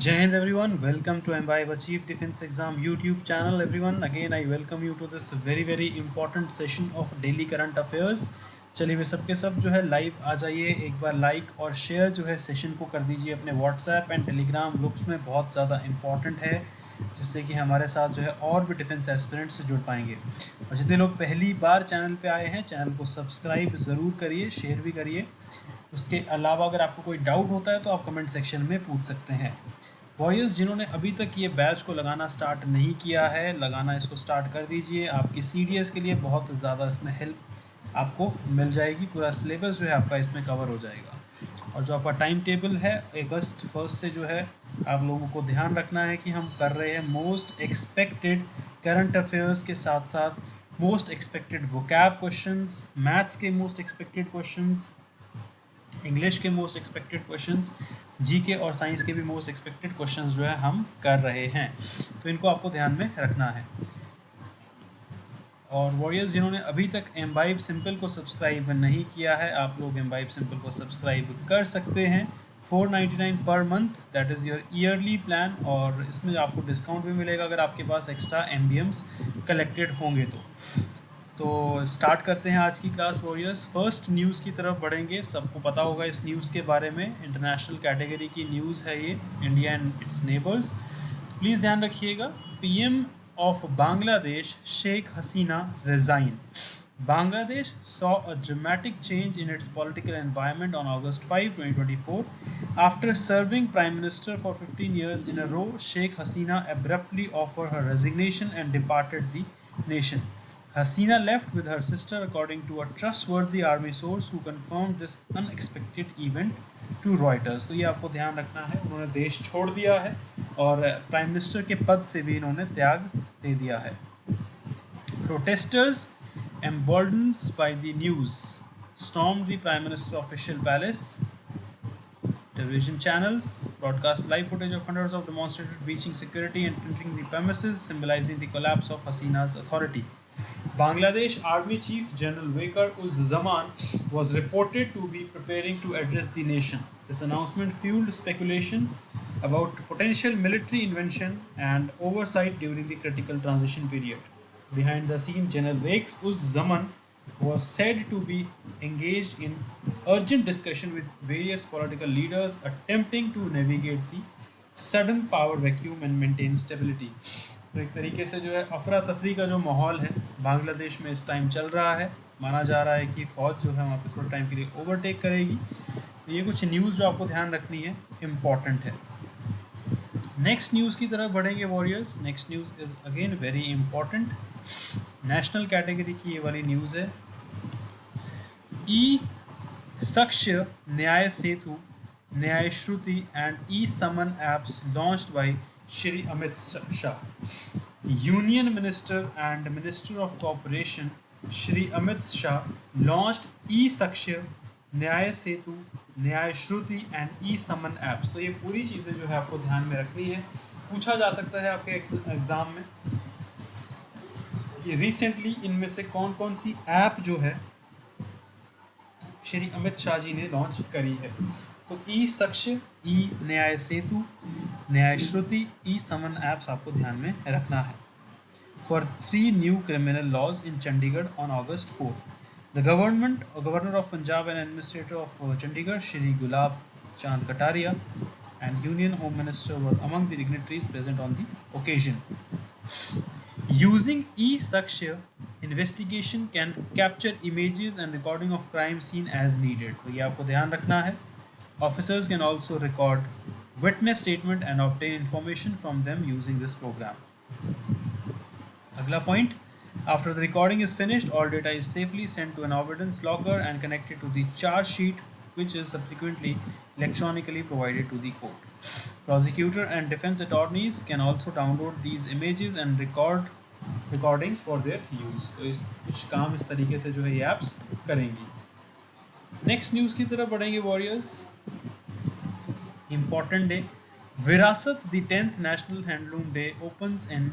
Jai Hind everyone, welcome to Embibe Achieve Defense Exam YouTube channel everyone. Again I welcome you to this very important session of daily current affairs. चलिए वे सबके सब जो है live आ जाइए, एक बार like और share जो है सेशन को कर दीजिए अपने व्हाट्सएप एंड टेलीग्राम ग्रुप्स में, बहुत ज़्यादा इम्पॉर्टेंट है जिससे कि हमारे साथ जो है और भी डिफेंस एस्पिरेंट्स से जुड़ पाएंगे। और जितने लोग पहली बार चैनल पे आए हैं चैनल को सब्सक्राइब ज़रूर करिए, शेयर भी करिए। उसके अलावा अगर आपको कोई डाउट होता है तो आप कमेंट सेक्शन में पूछ सकते हैं। वॉरियर्स जिन्होंने अभी तक ये बैच को लगाना स्टार्ट नहीं किया है, लगाना इसको स्टार्ट कर दीजिए। आपकी CDS के लिए बहुत ज़्यादा इसमें हेल्प आपको मिल जाएगी, पूरा सिलेबस जो है आपका इसमें कवर हो जाएगा। और जो आपका टाइम टेबल है अगस्त 1 से जो है आप लोगों को ध्यान रखना है कि हम कर रहे हैं मोस्ट एक्सपेक्टेड करंट अफेयर्स के साथ साथ most expected vocab questions, maths के मोस्ट एक्सपेक्टेड क्वेश्चंस, इंग्लिश के मोस्ट एक्सपेक्टेड क्वेश्चंस, जीके और साइंस के भी मोस्ट एक्सपेक्टेड क्वेश्चंस जो है हम कर रहे हैं, तो इनको आपको ध्यान में रखना है। और वॉरियर्स जिन्होंने अभी तक एम्बाइब सिंपल को सब्सक्राइब नहीं किया है, आप लोग एम्बाइब सिंपल को सब्सक्राइब कर सकते हैं। 499 per month, that is your yearly plan, और इसमें आपको डिस्काउंट भी मिलेगा अगर आपके पास एक्स्ट्रा MBMs कलेक्टेड होंगे तो स्टार्ट करते हैं आज की क्लास वॉरियर्स। फर्स्ट न्यूज़ की तरफ बढ़ेंगे। सबको पता होगा इस न्यूज़ के बारे में, इंटरनेशनल कैटेगरी की न्यूज़ है ये, India and it's neighbours. Please ध्यान रखिएगा। PM of Bangladesh, Sheikh Hasina, resign. Bangladesh saw a dramatic change in its political environment on August 5, 2024. After serving Prime Minister for 15 years in a row, Sheikh Hasina abruptly offered her resignation and departed the nation. Hasina left with her sister, according to a trustworthy army source who confirmed this unexpected event to Reuters. तो ये आपको ध्यान रखना है, उन्होंने देश छोड़ दिया है और प्राइम मिनिस्टर के पद से भी इन्होंने त्याग दे दिया है। Protesters, emboldened by the news, stormed the Prime Minister official palace. Television channels broadcast live footage of hundreds of demonstrators breaching security and entering the premises, symbolizing the collapse of Hasina's authority. Bangladesh Army Chief General Waqar-uz-Zaman was reported to be preparing to address the nation. This announcement fueled speculation about potential military intervention and oversight during the critical transition period. Behind the scenes, General Waqar-uz-Zaman was said to be engaged in urgent discussion with various political leaders, attempting to navigate the sudden power vacuum and maintain stability. तो एक तरीके से जो है अफरा तफरी का जो माहौल है बांग्लादेश में इस टाइम चल रहा है। माना जा रहा है कि फ़ौज जो है वहाँ पे थोड़े टाइम के लिए ओवरटेक करेगी। तो ये कुछ न्यूज़ जो आपको ध्यान रखनी है, इम्पॉर्टेंट है। नेक्स्ट न्यूज़ की तरफ बढ़ेंगे warriors. Next news is again very important, national category की ये वाली न्यूज़ है। ई-साक्ष्य, न्याय सेतु, न्याय श्रुति एंड ई-समन apps launched by Shri Amit Shah. Union Minister and Minister of Cooperation Shri Amit Shah launched E-Sakshya, न्याय सेतु, न्याय श्रुति एंड ई-समन ऐप्स। तो ये पूरी चीज़ें जो है आपको ध्यान में रखनी है। पूछा जा सकता है आपके एग्ज़ाम में कि रिसेंटली इनमें से कौन कौन सी ऐप जो है श्री अमित शाह जी ने लॉन्च करी है। तो ई-साक्ष्य, ई न्याय सेतु, न्याय श्रुति, ई-समन ऐप्स आपको ध्यान में रखना है। For 3 new criminal laws in Chandigarh on August 4. The Governor of Punjab and Administrator of Chandigarh, Shri Gulab Chand Kataria, and Union Home Minister were among the dignitaries present on the occasion. Using e-Sakshya, investigation can capture images and recording of crime scene as needed. तो ये आपको ध्यान रखना है। Officers can also record witness statement and obtain information from them using this program. अगला point, after the recording is finished, all data is safely sent to an evidence locker and connected to the charge sheet, which is subsequently electronically provided to the court. Prosecutor and defense attorneys can also download these images and record recordings for their use. तो इस कुछ काम इस तरीके से जो है ये ऐप्स करेंगी। नेक्स्ट न्यूज़ की तरफ बढ़ेंगे warriors. Important day, Virasat the 10th national handloom day opens in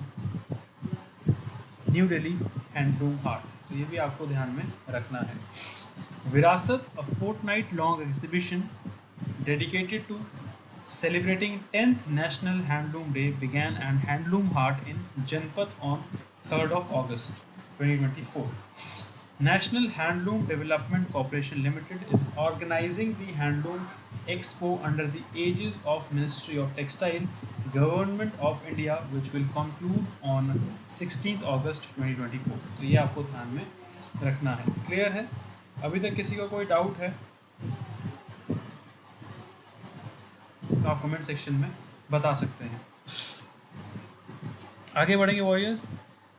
new Delhi handloom Haat. तो ये भी आपको ध्यान में रखना है। Virasat, a fortnight long exhibition dedicated to celebrating 10th National Handloom Day began at Handloom Hart in Janpat on 3rd of August 2024. National Handloom Development Corporation Limited is organizing the Handloom Expo under the aegis of Ministry of Textile, Government of India, which will conclude on 16th August 2024. तो ये आपको ध्यान में रखना है। Clear है? अभी तक किसी को कोई डाउट है तो आप कमेंट सेक्शन में बता सकते हैं। आगे बढ़ेंगे वॉरियर्स।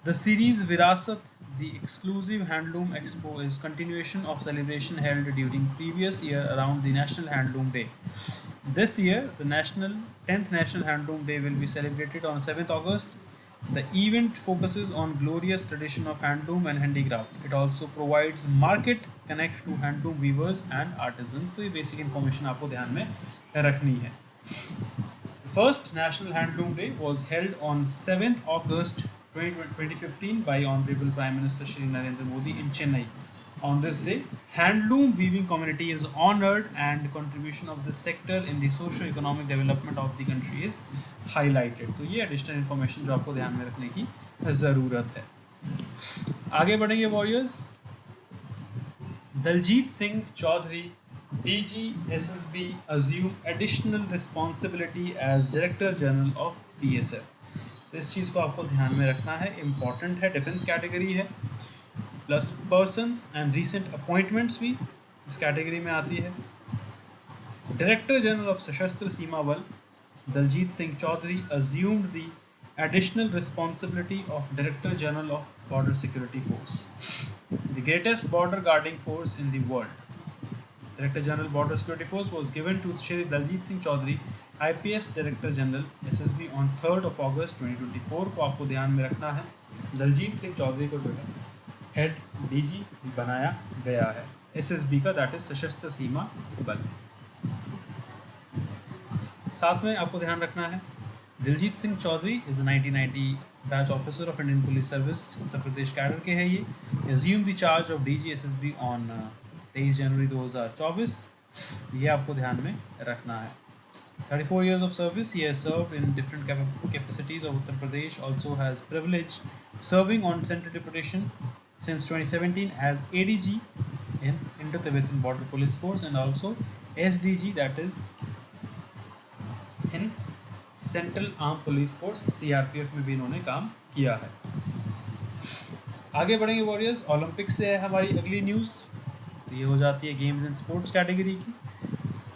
द सीरीज विरासत the exclusive handloom expo is continuation of celebration held during previous year around the national handloom day. This year the 10th National Handloom Day will be celebrated on 7th August. The event focuses on glorious tradition of handloom and handicraft. It also provides market connect to handloom weavers and artisans. तो ये basic information आपको ध्यान में रखनी है। First National Handloom Day was held on 7th August 2015 by Honorable Prime Minister Shri Narendra Modi in Chennai. On this day, handloom weaving community is honored and contribution of this sector in the socio-economic development of the country is highlighted. तो ये additional information जो आपको ध्यान में रखने की ज़रूरत है। आगे बढ़ेंगे warriors. Daljeet Singh Chaudhary DG SSB assume additional responsibility as Director General of DSF। तो इस चीज़ को आपको ध्यान में रखना है, इम्पॉर्टेंट है, डिफेंस कैटेगरी है, plus persons and recent appointments भी इस कैटेगरी में आती है। डायरेक्टर जनरल ऑफ सशस्त्र सीमा बल Daljit Singh Chaudhary assumed the additional responsibility of Director General of Border Security Force, the greatest border guarding force in the world. Director General Border Security Force was given to Shri Daljit Singh Chaudhary, IPS Director General SSB on 3rd of August 2024 को आपको ध्यान में रखना है। दलजीत सिंह चौधरी को जो है head DG बनाया गया है SSB का, दैट इज सशस्त्र सीमा बल। साथ में आपको ध्यान रखना है Diljit Singh Chaudhary is 1990 batch officer of Indian police service, Uttar Pradesh cadre के हैं ये। Assume the charge of DG SSB on 23 January 2024। ये आपको ध्यान में रखना है। 34 years of service, he has served in different capacities of Uttar Pradesh, also has privilege serving on Central Deputation since 2017 as ADG in Indo-Tibetan Border Police Force and also SDG, that is in Central Armed Police Force CRPF में भी इन्होंने काम किया है। आगे बढ़ेंगे warriors. Olympic से है हमारी अगली न्यूज़, तो ये हो जाती है गेम्स एंड स्पोर्ट्स कैटेगरी की।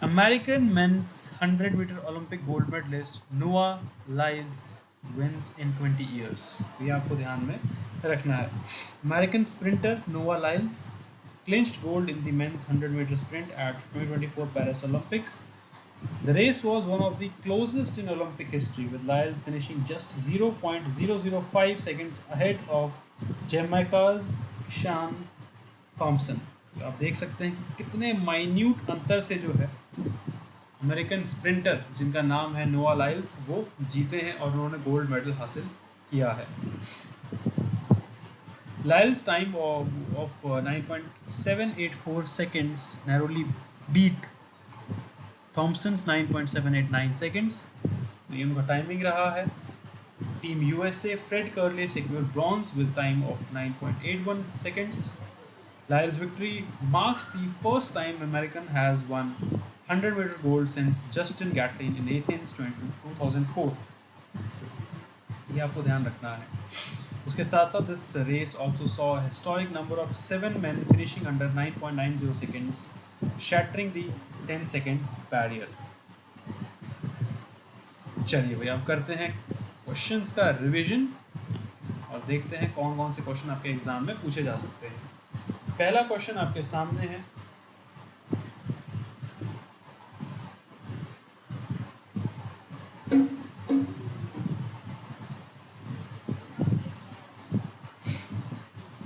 American men's 100 meter Olympic gold medalist Noah Lyles wins इन 20 years। ये आपको ध्यान में रखना है। अमेरिकन स्प्रिंटर नोआ लाइल्स clinched gold in the men's 100 meter sprint at 2024 Paris Olympics. The race was one of the closest in Olympic history, with Lyles finishing just 0.005 seconds ahead of Jamaica's Sean Thompson. तो आप देख सकते हैं कि कितने minute अंतर से जो है अमेरिकन स्प्रिंटर जिनका नाम है नोआ लाइल्स वो जीते हैं और उन्होंने गोल्ड मेडल हासिल किया है। Lyle's time of 9.784 seconds narrowly beat Thompson's 9.789 seconds। तो ये उनका टाइमिंग रहा है। Team USA Fred Kerley secured bronze with time of 9.81 seconds। Lyle's victory marks the first time American has won 100 meter gold since Justin Gatlin in Athens 2004। ये आपको ध्यान रखना है। उसके साथ साथ this race also saw historic number of 7 men finishing under 9.90 seconds, shattering the 10 second barrier। चलिए भाई अब करते हैं क्वेश्चंस का रिवीजन और देखते हैं कौन कौन से क्वेश्चन आपके एग्जाम में पूछे जा सकते हैं। पहला क्वेश्चन आपके सामने है,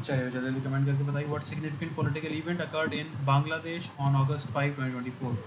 चलिए जल्दी कमेंट करके बताइए what significant political event occurred in Bangladesh on August 5, 2024।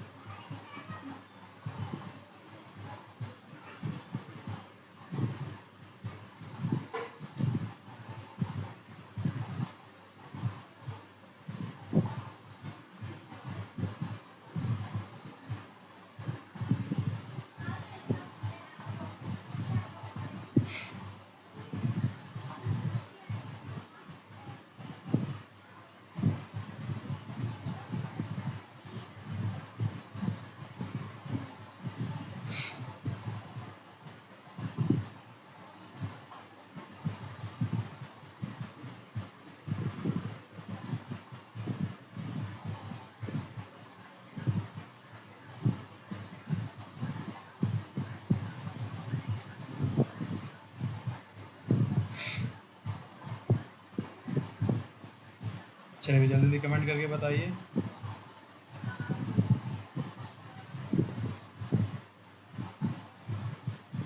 चलिए जल्दी कमेंट करके बताइए।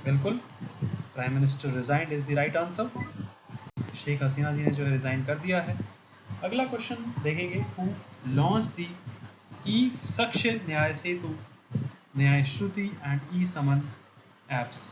बिल्कुल, prime minister resigned is the right answer. Sheikh Hasina ji ने जो है रिजाइन कर दिया है। अगला क्वेश्चन देखेंगे, हु लॉन्च द ई सक्ष न्याय सेतु, न्याय श्रुति एंड ई समन एप्स।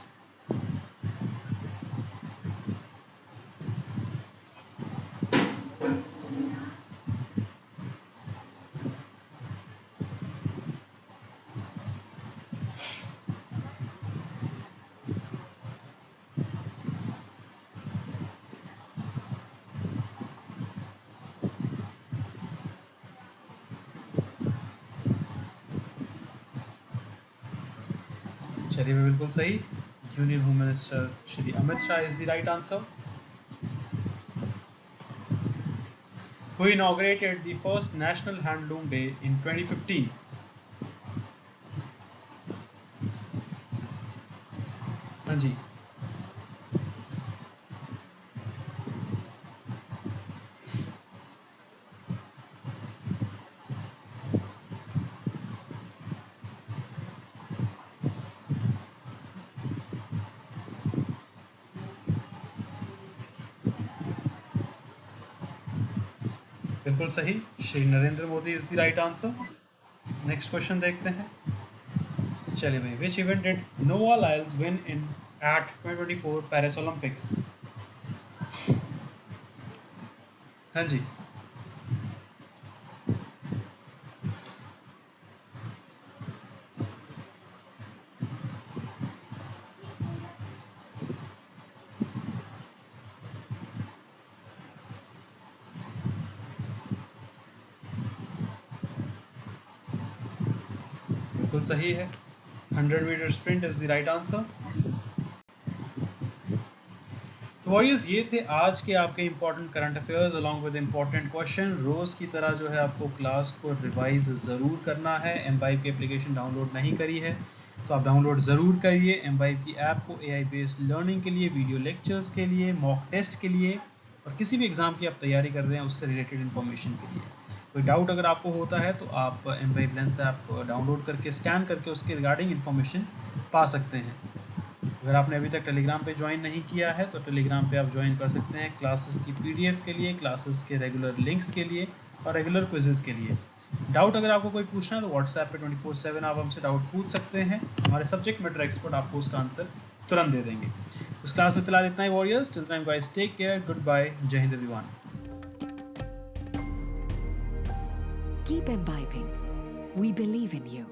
चलिए बिल्कुल सही, union home minister Shri Amit Shah is the right answer. Who inaugurated the first National Handloom Day in 2015? हाँ जी, बिल्कुल सही, Shri Narendra Modi is the right answer. Next question देखते हैं। चलिए भाई, which event did Noah Lyles win in at 2024 Paris Olympics? हाँ जी, बिल्कुल सही है, 100 metre sprint is the right answer. तो वॉरियर्स, ये थे आज के आपके important current affairs along with important question. रोज़ की तरह जो है आपको क्लास को रिवाइज ज़रूर करना है। एमवाइब की एप्लीकेशन डाउनलोड नहीं करी है तो आप डाउनलोड ज़रूर करिए एमवाइब की ऐप को, AI बेस्ड लर्निंग के लिए, वीडियो लेक्चर्स के लिए, मॉक टेस्ट के लिए और किसी भी एग्ज़ाम की आप तैयारी कर रहे हैं उससे रिलेटेड इन्फॉर्मेशन के लिए। कोई डाउट अगर आपको होता है तो आप एमवाइब लेंस ऐप डाउनलोड करके स्कैन करके उसके रिगार्डिंग इन्फॉर्मेशन पा सकते हैं। अगर आपने अभी तक टेलीग्राम पे ज्वाइन नहीं किया है तो टेलीग्राम पे आप ज्वाइन कर सकते हैं क्लासेस की PDF के लिए, क्लासेस के रेगुलर लिंक्स के लिए और रेगुलर क्विजेस के लिए। डाउट अगर आपको कोई पूछना है तो व्हाट्सएप पे 24/7 आप हमसे डाउट पूछ सकते हैं। हमारे सब्जेक्ट मैटर एक्सपर्ट आपको उसका आंसर तुरंत दे देंगे। उस क्लास में फिलहाल इतना ही warriors. Till time guys, take care, good bye, जय हिंद everyone. Keep imbibing. We believe in you.